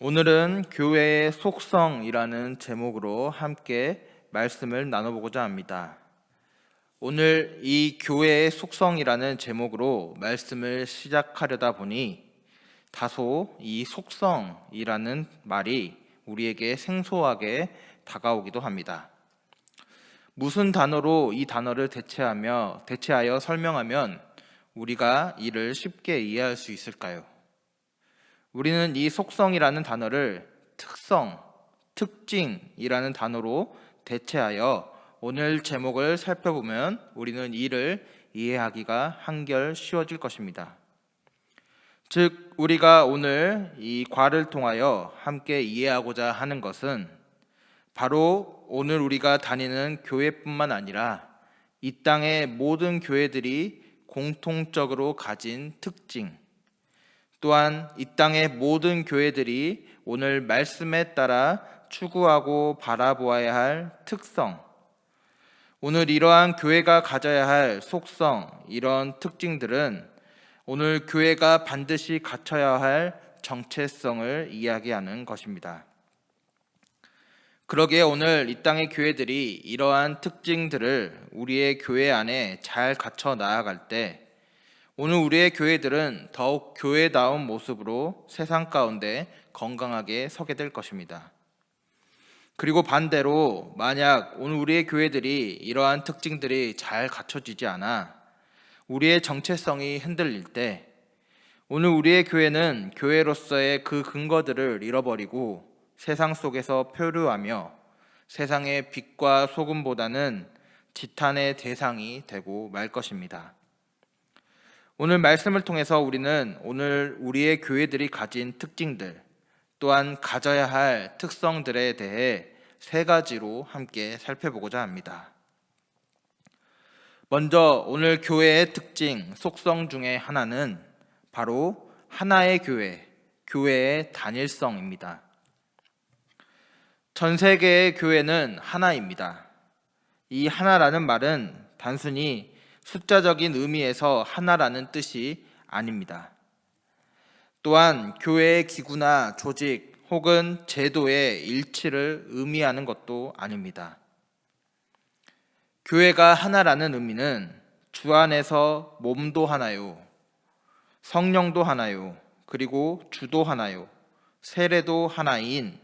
오늘은 교회의 속성이라는 제목으로 함께 말씀을 나눠보고자 합니다. 오늘 이 교회의 속성이라는 제목으로 말씀을 시작하려다 보니 다소 이 속성이라는 말이 우리에게 생소하게 다가오기도 합니다. 무슨 단어로 이 단어를 대체하여 설명하면 우리가 이를 쉽게 이해할 수 있을까요? 우리는 이 속성이라는 단어를 특성, 특징이라는 단어로 대체하여 오늘 제목을 살펴보면 우리는 이를 이해하기가 한결 쉬워질 것입니다. 즉, 우리가 오늘 이 과를 통하여 함께 이해하고자 하는 것은 바로 오늘 우리가 다니는 교회뿐만 아니라 이 땅의 모든 교회들이 공통적으로 가진 특징, 또한 이 땅의 모든 교회들이 오늘 말씀에 따라 추구하고 바라보아야 할 특성, 오늘 이러한 교회가 가져야 할 속성, 이런 특징들은 오늘 교회가 반드시 갖춰야 할 정체성을 이야기하는 것입니다. 그러기에 오늘 이 땅의 교회들이 이러한 특징들을 우리의 교회 안에 잘 갖춰 나아갈 때 오늘 우리의 교회들은 더욱 교회다운 모습으로 세상 가운데 건강하게 서게 될 것입니다. 그리고 반대로 만약 오늘 우리의 교회들이 이러한 특징들이 잘 갖춰지지 않아 우리의 정체성이 흔들릴 때 오늘 우리의 교회는 교회로서의 그 근거들을 잃어버리고 세상 속에서 표류하며 세상의 빛과 소금보다는 지탄의 대상이 되고 말 것입니다. 오늘 말씀을 통해서 우리는 오늘 우리의 교회들이 가진 특징들, 또한 가져야 할 특성들에 대해 세 가지로 함께 살펴보고자 합니다. 먼저 오늘 교회의 특징, 속성 중에 하나는 바로 하나의 교회, 교회의 단일성입니다. 전 세계의 교회는 하나입니다. 이 하나라는 말은 단순히 숫자적인 의미에서 하나라는 뜻이 아닙니다. 또한 교회의 기구나 조직 혹은 제도의 일치를 의미하는 것도 아닙니다. 교회가 하나라는 의미는 주 안에서 몸도 하나요, 성령도 하나요, 그리고 주도 하나요, 세례도 하나인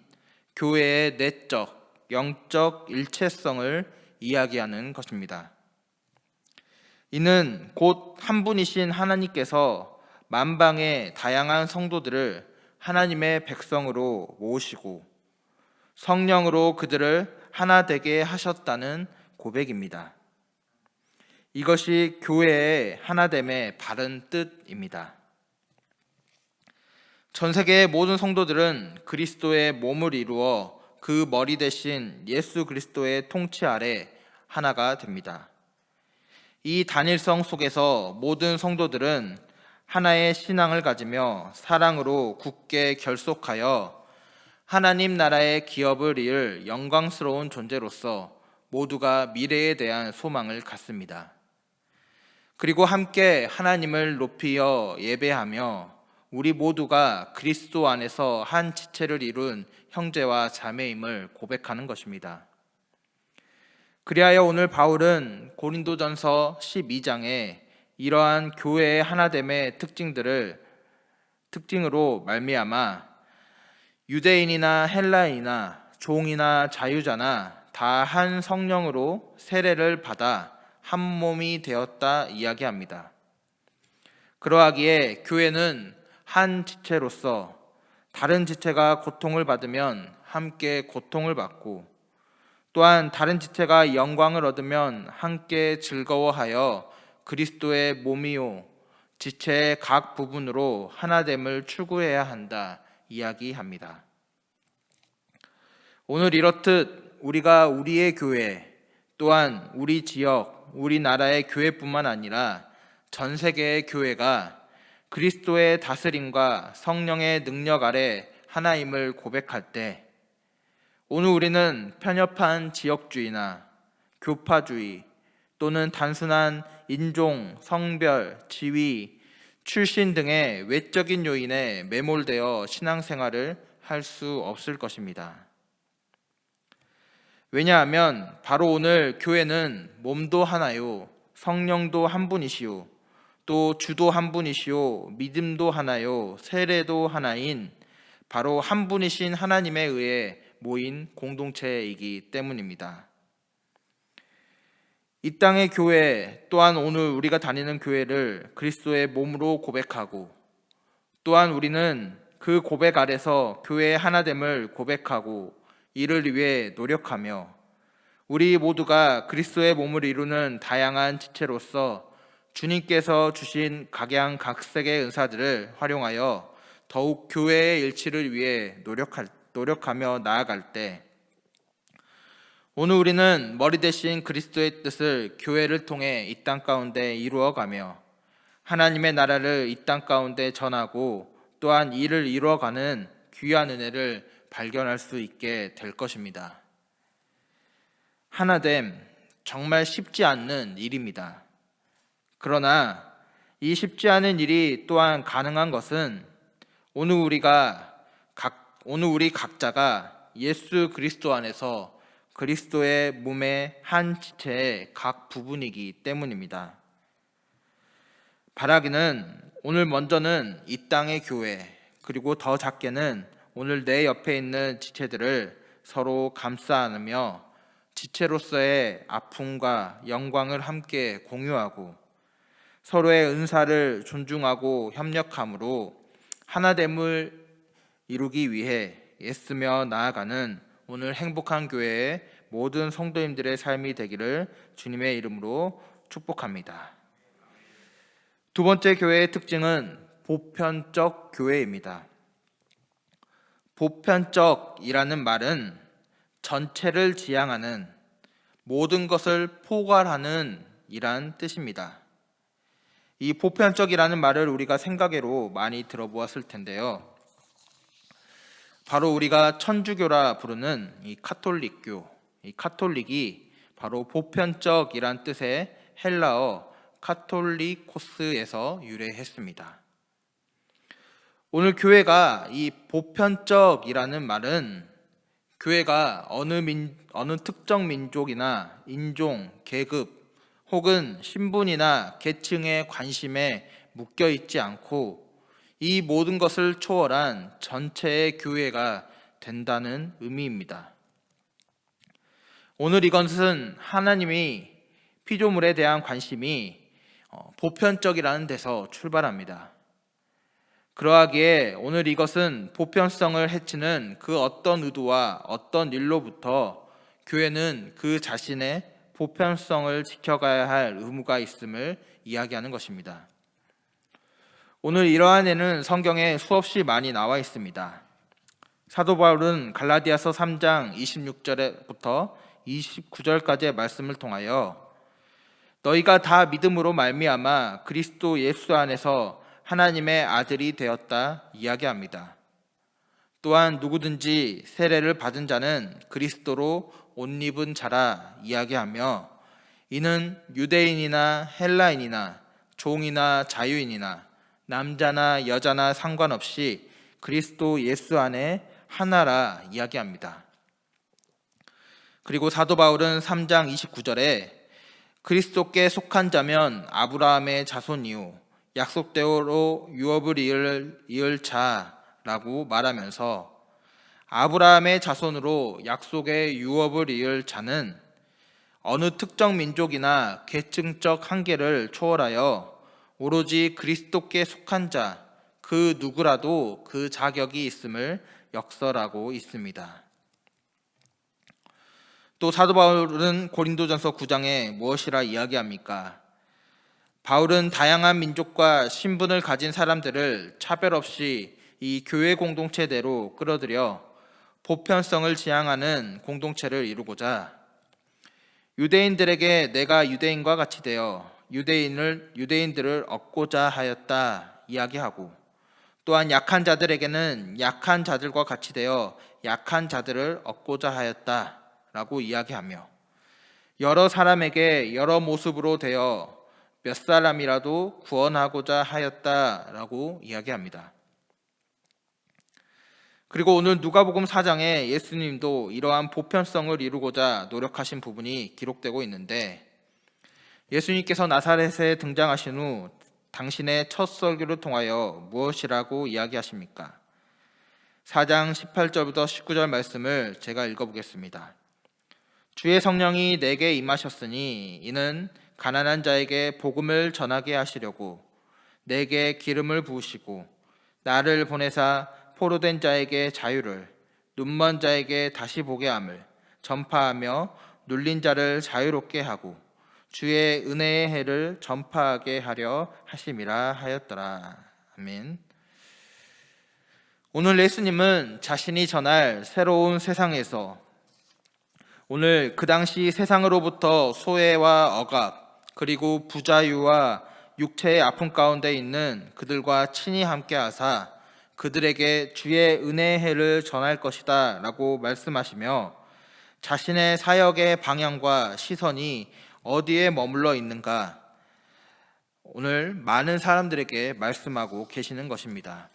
교회의 내적, 영적 일체성을 이야기하는 것입니다. 이는 곧 한 분이신 하나님께서 만방의 다양한 성도들을 하나님의 백성으로 모으시고 성령으로 그들을 하나 되게 하셨다는 고백입니다. 이것이 교회의 하나됨의 바른 뜻입니다. 전 세계의 모든 성도들은 그리스도의 몸을 이루어 그 머리 대신 예수 그리스도의 통치 아래 하나가 됩니다. 이 단일성 속에서 모든 성도들은 하나의 신앙을 가지며 사랑으로 굳게 결속하여 하나님 나라의 기업을 이을 영광스러운 존재로서 모두가 미래에 대한 소망을 갖습니다. 그리고 함께 하나님을 높이어 예배하며 우리 모두가 그리스도 안에서 한 지체를 이룬 형제와 자매임을 고백하는 것입니다. 그리하여 오늘 바울은 고린도전서 12장에 이러한 교회의 하나됨의 특징으로 말미암아 유대인이나 헬라인이나 종이나 자유자나 다 한 성령으로 세례를 받아 한 몸이 되었다 이야기합니다. 그러하기에 교회는 한 지체로서 다른 지체가 고통을 받으면 함께 고통을 받고 또한 다른 지체가 영광을 얻으면 함께 즐거워하여 그리스도의 몸이요 지체의 각 부분으로 하나됨을 추구해야 한다 이야기합니다. 오늘 이렇듯 우리가 우리의 교회 또한 우리 지역, 우리나라의 교회뿐만 아니라 전 세계의 교회가 그리스도의 다스림과 성령의 능력 아래 하나임을 고백할 때 오늘 우리는 편협한 지역주의나 교파주의 또는 단순한 인종, 성별, 지위, 출신 등의 외적인 요인에 매몰되어 신앙생활을 할 수 없을 것입니다. 왜냐하면 바로 오늘 교회는 몸도 하나요, 성령도 한 분이시요, 또 주도 한 분이시요, 믿음도 하나요, 세례도 하나인 바로 한 분이신 하나님에 의해 모인 공동체이기 때문입니다. 이 땅의 교회 또한 오늘 우리가 다니는 교회를 그리스도의 몸으로 고백하고, 또한 우리는 그 고백 아래서 교회의 하나됨을 고백하고 이를 위해 노력하며 우리 모두가 그리스도의 몸을 이루는 다양한 지체로서 주님께서 주신 각양각색의 은사들을 활용하여 더욱 교회의 일치를 위해 노력하며 나아갈 때, 오늘 우리는 머리 대신 그리스도의 뜻을 교회를 통해 이 땅 가운데 이루어가며 하나님의 나라를 이 땅 가운데 전하고 또한 이를 이루어가는 귀한 은혜를 발견할 수 있게 될 것입니다. 하나됨, 정말 쉽지 않는 일입니다. 그러나 이 쉽지 않은 일이 또한 가능한 것은 오늘 우리 각자가 예수 그리스도 안에서 그리스도의 몸의 한 지체의 각 부분이기 때문입니다. 바라기는 오늘 먼저는 이 땅의 교회, 그리고 더 작게는 오늘 내 옆에 있는 지체들을 서로 감싸 안으며 지체로서의 아픔과 영광을 함께 공유하고 서로의 은사를 존중하고 협력함으로 하나됨을 이루기 위해 애쓰며 나아가는 오늘 행복한 교회의 모든 성도님들의 삶이 되기를 주님의 이름으로 축복합니다. 두 번째 교회의 특징은 보편적 교회입니다. 보편적이라는 말은 전체를 지향하는, 모든 것을 포괄하는 이란 뜻입니다. 이 보편적이라는 말을 우리가 생각외로 많이 들어보았을 텐데요. 바로 우리가 천주교라 부르는 이 카톨릭교, 이 카톨릭이 바로 보편적이란 뜻의 헬라어 카톨리코스에서 유래했습니다. 오늘 교회가 이 보편적이라는 말은 교회가 어느 특정 민족이나 인종, 계급 혹은 신분이나 계층의 관심에 묶여 있지 않고 이 모든 것을 초월한 전체의 교회가 된다는 의미입니다. 오늘 이것은 하나님이 피조물에 대한 관심이 보편적이라는 데서 출발합니다. 그러하기에 오늘 이것은 보편성을 해치는 그 어떤 의도와 어떤 일로부터 교회는 그 자신의 보편성을 지켜가야 할 의무가 있음을 이야기하는 것입니다. 오늘 이러한 예는 성경에 수없이 많이 나와 있습니다. 사도 바울은 갈라디아서 3장 26절부터 29절까지의 말씀을 통하여 너희가 다 믿음으로 말미암아 그리스도 예수 안에서 하나님의 아들이 되었다 이야기합니다. 또한 누구든지 세례를 받은 자는 그리스도로 옷 입은 자라 이야기하며 이는 유대인이나 헬라인이나 종이나 자유인이나 남자나 여자나 상관없이 그리스도 예수 안에 하나라 이야기합니다. 그리고 사도 바울은 3장 29절에 그리스도께 속한 자면 아브라함의 자손이요 약속대로 유업을 이을 자라고 말하면서 아브라함의 자손으로 약속의 유업을 이을 자는 어느 특정 민족이나 계층적 한계를 초월하여 오로지 그리스도께 속한 자, 그 누구라도 그 자격이 있음을 역설하고 있습니다. 또 사도 바울은 고린도전서 9장에 무엇이라 이야기합니까? 바울은 다양한 민족과 신분을 가진 사람들을 차별 없이 이 교회 공동체대로 끌어들여 보편성을 지향하는 공동체를 이루고자 유대인들에게 내가 유대인과 같이 되어 유대인들을 얻고자 하였다 이야기하고, 또한 약한 자들에게는 약한 자들과 같이 되어 약한 자들을 얻고자 하였다라고 이야기하며 여러 사람에게 여러 모습으로 되어 몇 사람이라도 구원하고자 하였다라고 이야기합니다. 그리고 오늘 누가복음 4장에 예수님도 이러한 보편성을 이루고자 노력하신 부분이 기록되고 있는데, 예수님께서 나사렛에 등장하신 후 당신의 첫 설교를 통하여 무엇이라고 이야기하십니까? 4장 18절부터 19절 말씀을 제가 읽어보겠습니다. 주의 성령이 내게 임하셨으니 이는 가난한 자에게 복음을 전하게 하시려고 내게 기름을 부으시고 나를 보내사 포로된 자에게 자유를, 눈먼 자에게 다시 보게 함을 전파하며 눌린 자를 자유롭게 하고 주의 은혜의 해를 전파하게 하려 하심이라 하였더라. 아멘. 오늘 예수님은 자신이 전할 새로운 세상에서 오늘 그 당시 세상으로부터 소외와 억압 그리고 부자유와 육체의 아픔 가운데 있는 그들과 친히 함께 하사 그들에게 주의 은혜의 해를 전할 것이다 라고 말씀하시며, 자신의 사역의 방향과 시선이 어디에 머물러 있는가 오늘 많은 사람들에게 말씀하고 계시는 것입니다.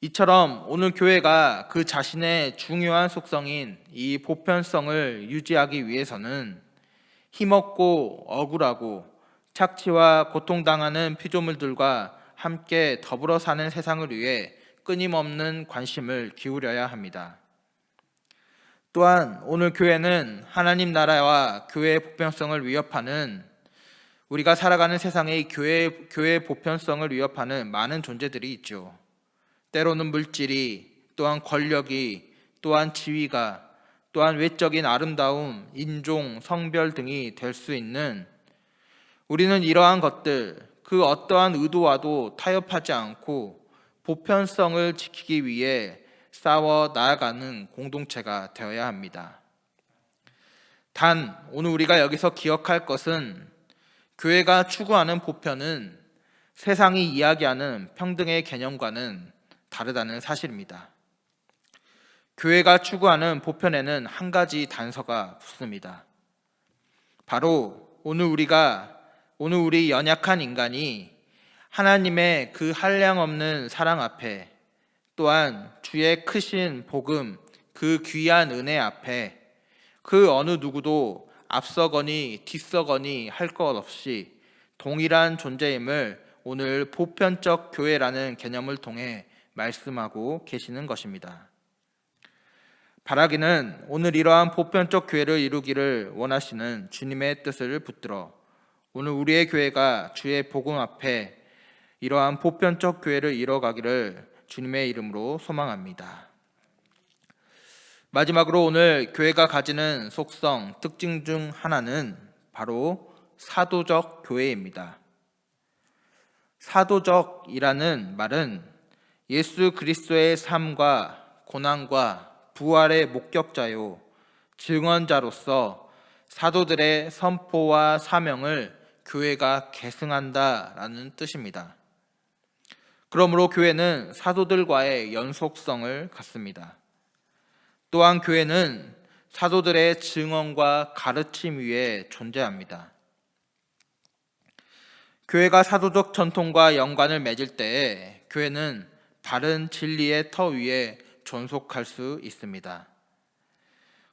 이처럼 오늘 교회가 그 자신의 중요한 속성인 이 보편성을 유지하기 위해서는 힘없고 억울하고 착취와 고통당하는 피조물들과 함께 더불어 사는 세상을 위해 끊임없는 관심을 기울여야 합니다. 또한 오늘 교회는 하나님 나라와 교회의 보편성을 위협하는, 우리가 살아가는 세상의 교회의 보편성을 위협하는 많은 존재들이 있죠. 때로는 물질이, 또한 권력이, 또한 지위가, 또한 외적인 아름다움, 인종, 성별 등이 될 수 있는, 우리는 이러한 것들, 그 어떠한 의도와도 타협하지 않고 보편성을 지키기 위해 싸워 나아가는 공동체가 되어야 합니다. 단 오늘 우리가 여기서 기억할 것은, 교회가 추구하는 보편은 세상이 이야기하는 평등의 개념과는 다르다는 사실입니다. 교회가 추구하는 보편에는 한 가지 단서가 붙습니다. 바로 오늘 우리 연약한 인간이 하나님의 그 한량없는 사랑 앞에, 또한 주의 크신 복음, 그 귀한 은혜 앞에 그 어느 누구도 앞서거니 뒤서거니 할 것 없이 동일한 존재임을 오늘 보편적 교회라는 개념을 통해 말씀하고 계시는 것입니다. 바라기는 오늘 이러한 보편적 교회를 이루기를 원하시는 주님의 뜻을 붙들어 오늘 우리의 교회가 주의 복음 앞에 이러한 보편적 교회를 이뤄가기를 주님의 이름으로 소망합니다. 마지막으로 오늘 교회가 가지는 속성, 특징 중 하나는 바로 사도적 교회입니다. 사도적이라는 말은 예수 그리스도의 삶과 고난과 부활의 목격자요 증언자로서 사도들의 선포와 사명을 교회가 계승한다라는 뜻입니다. 그러므로 교회는 사도들과의 연속성을 갖습니다. 또한 교회는 사도들의 증언과 가르침 위에 존재합니다. 교회가 사도적 전통과 연관을 맺을 때에 교회는 바른 진리의 터 위에 존속할 수 있습니다.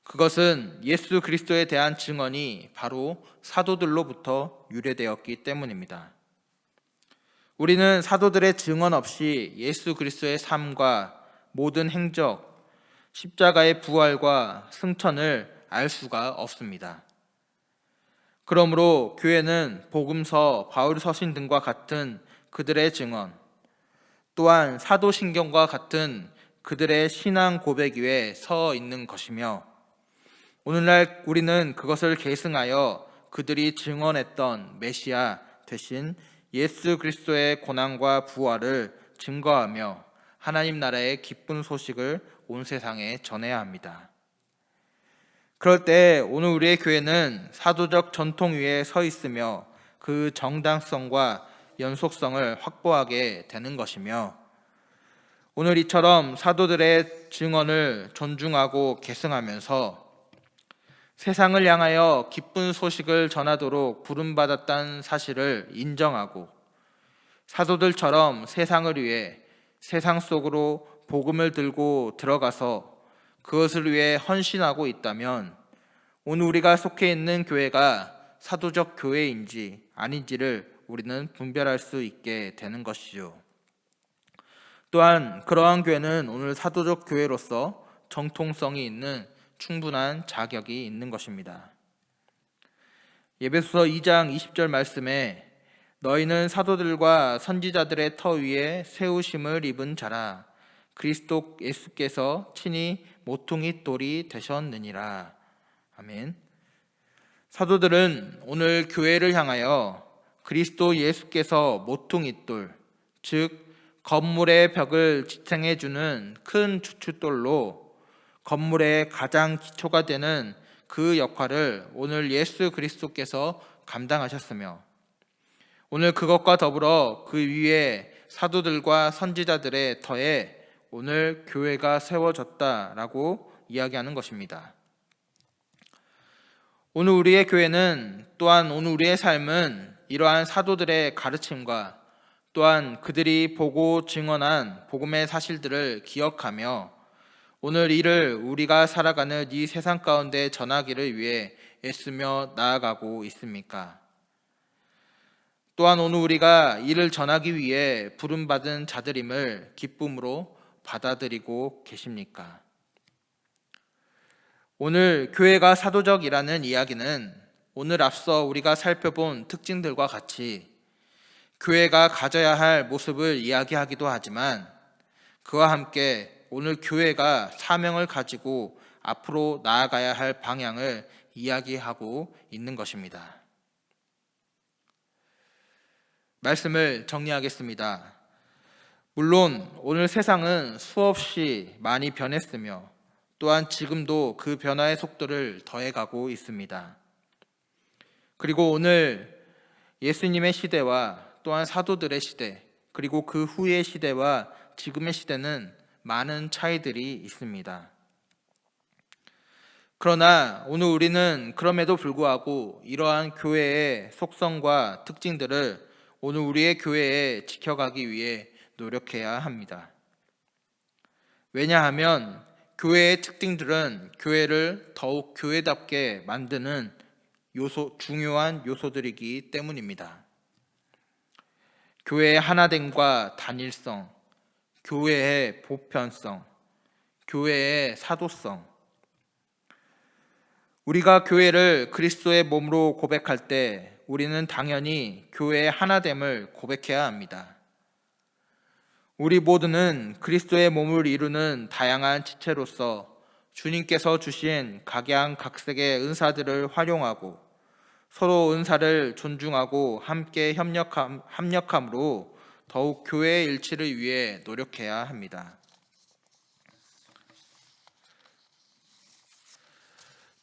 그것은 예수 그리스도에 대한 증언이 바로 사도들로부터 유래되었기 때문입니다. 우리는 사도들의 증언 없이 예수 그리스도의 삶과 모든 행적, 십자가의 부활과 승천을 알 수가 없습니다. 그러므로 교회는 복음서, 바울서신 등과 같은 그들의 증언, 또한 사도신경과 같은 그들의 신앙 고백 위에 서 있는 것이며, 오늘날 우리는 그것을 계승하여 그들이 증언했던 메시아 되신 예수 그리스도의 고난과 부활을 증거하며 하나님 나라의 기쁜 소식을 온 세상에 전해야 합니다. 그럴 때 오늘 우리의 교회는 사도적 전통 위에 서 있으며 그 정당성과 연속성을 확보하게 되는 것이며, 오늘 이처럼 사도들의 증언을 존중하고 계승하면서 세상을 향하여 기쁜 소식을 전하도록 부름받았다는 사실을 인정하고 사도들처럼 세상을 위해 세상 속으로 복음을 들고 들어가서 그것을 위해 헌신하고 있다면 오늘 우리가 속해 있는 교회가 사도적 교회인지 아닌지를 우리는 분별할 수 있게 되는 것이죠. 또한 그러한 교회는 오늘 사도적 교회로서 정통성이 있는 충분한 자격이 있는 것입니다. 에베소서 2장 20절 말씀에 너희는 사도들과 선지자들의 터 위에 세우심을 입은 자라 그리스도 예수께서 친히 모퉁이 돌이 되셨느니라. 아멘. 사도들은 오늘 교회를 향하여 그리스도 예수께서 모퉁이 돌, 즉 건물의 벽을 지탱해 주는 큰 주춧돌로 건물의 가장 기초가 되는 그 역할을 오늘 예수 그리스도께서 감당하셨으며 오늘 그것과 더불어 그 위에 사도들과 선지자들의 터에 오늘 교회가 세워졌다라고 이야기하는 것입니다. 오늘 우리의 교회는 또한 오늘 우리의 삶은 이러한 사도들의 가르침과 또한 그들이 보고 증언한 복음의 사실들을 기억하며 오늘 이를 우리가 살아가는 이 세상 가운데 전하기를 위해 애쓰며 나아가고 있습니까? 또한 오늘 우리가 이를 전하기 위해 부름받은 자들임을 기쁨으로 받아들이고 계십니까? 오늘 교회가 사도적이라는 이야기는 오늘 앞서 우리가 살펴본 특징들과 같이 교회가 가져야 할 모습을 이야기하기도 하지만 그와 함께 오늘 교회가 사명을 가지고 앞으로 나아가야 할 방향을 이야기하고 있는 것입니다. 말씀을 정리하겠습니다. 물론 오늘 세상은 수없이 많이 변했으며 또한 지금도 그 변화의 속도를 더해가고 있습니다. 그리고 오늘 예수님의 시대와 또한 사도들의 시대, 그리고 그 후의 시대와 지금의 시대는 많은 차이들이 있습니다. 그러나 오늘 우리는 그럼에도 불구하고 이러한 교회의 속성과 특징들을 오늘 우리의 교회에 지켜가기 위해 노력해야 합니다. 왜냐하면 교회의 특징들은 교회를 더욱 교회답게 만드는 중요한 요소들이기 때문입니다. 교회의 하나됨과 단일성, 교회의 보편성, 교회의 사도성. 우리가 교회를 그리스도의 몸으로 고백할 때 우리는 당연히 교회의 하나됨을 고백해야 합니다. 우리 모두는 그리스도의 몸을 이루는 다양한 지체로서 주님께서 주신 각양각색의 은사들을 활용하고 서로 은사를 존중하고 함께 협력함으로 더욱 교회의 일치를 위해 노력해야 합니다.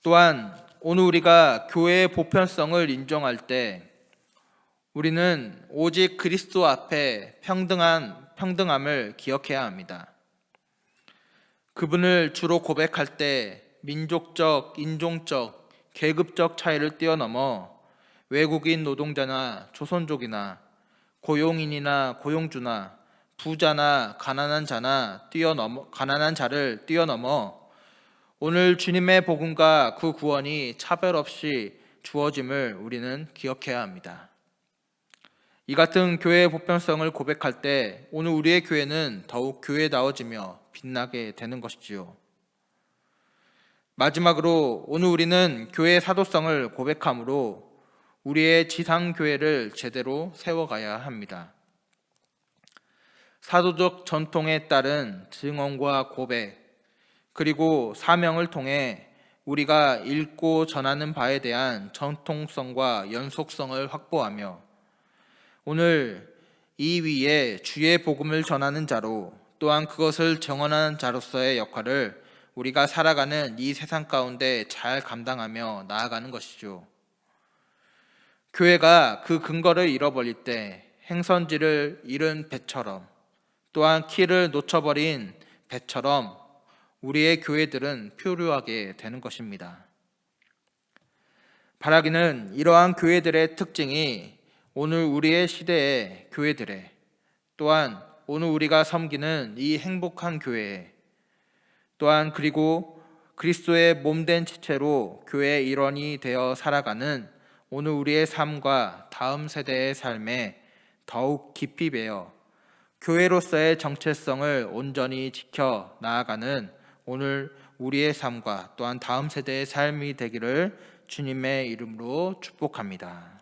또한 오늘 우리가 교회의 보편성을 인정할 때 우리는 오직 그리스도 앞에 평등함을 기억해야 합니다. 그분을 주로 고백할 때 민족적, 인종적, 계급적 차이를 뛰어넘어 외국인 노동자나 조선족이나 고용인이나 고용주나 부자나 가난한 자를 뛰어넘어 오늘 주님의 복음과 그 구원이 차별 없이 주어짐을 우리는 기억해야 합니다. 이 같은 교회의 보편성을 고백할 때 오늘 우리의 교회는 더욱 교회다워지며 빛나게 되는 것이지요. 마지막으로 오늘 우리는 교회의 사도성을 고백함으로 우리의 지상교회를 제대로 세워가야 합니다. 사도적 전통에 따른 증언과 고백, 그리고 사명을 통해 우리가 읽고 전하는 바에 대한 전통성과 연속성을 확보하며 오늘 이 위에 주의 복음을 전하는 자로 또한 그것을 정언하는 자로서의 역할을 우리가 살아가는 이 세상 가운데 잘 감당하며 나아가는 것이죠. 교회가 그 근거를 잃어버릴 때 행선지를 잃은 배처럼 또한 키를 놓쳐버린 배처럼 우리의 교회들은 표류하게 되는 것입니다. 바라기는 이러한 교회들의 특징이 오늘 우리의 시대의 교회들의 또한 오늘 우리가 섬기는 이 행복한 교회 또한 그리고 그리스도의 몸된 지체로 교회의 일원이 되어 살아가는 오늘 우리의 삶과 다음 세대의 삶에 더욱 깊이 배어 교회로서의 정체성을 온전히 지켜 나아가는 오늘 우리의 삶과 또한 다음 세대의 삶이 되기를 주님의 이름으로 축복합니다.